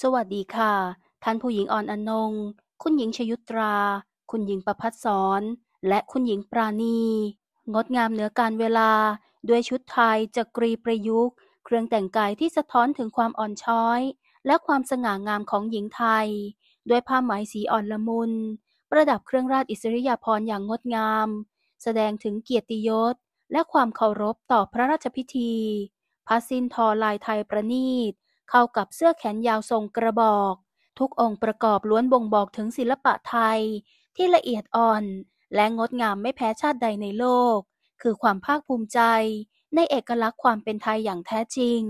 สวัสดีค่ะท่านผู้หญิงอ่อนอนงคุณหญิงชยุตราคุณหญิงประภัสสรและคุณหญิงปราณีงดงามเหนือการเวลาด้วยชุดไทยจักรีประยุกต์เครื่องแต่งกายที่สะท้อนถึงความอ่อนช้อยและความสง่างามของหญิงไทยด้วยผ้าไหมสีอ่อนละมุนประดับเครื่องราชอิสริยาภรณ์อย่างงดงามแสดงถึงเกียรติยศและความเคารพต่อพระราชพิธีผ้าสิ้นทอลายไทยประณีต เข้ากับเสื้อแขนยาวทรงกระบอกทุกองค์ประกอบล้วนบ่งบอกถึงศิลปะไทยที่ละเอียดอ่อนและงดงามไม่แพ้ชาติใดในโลกคือความภาคภูมิใจในเอกลักษณ์ความเป็นไทยอย่างแท้จริง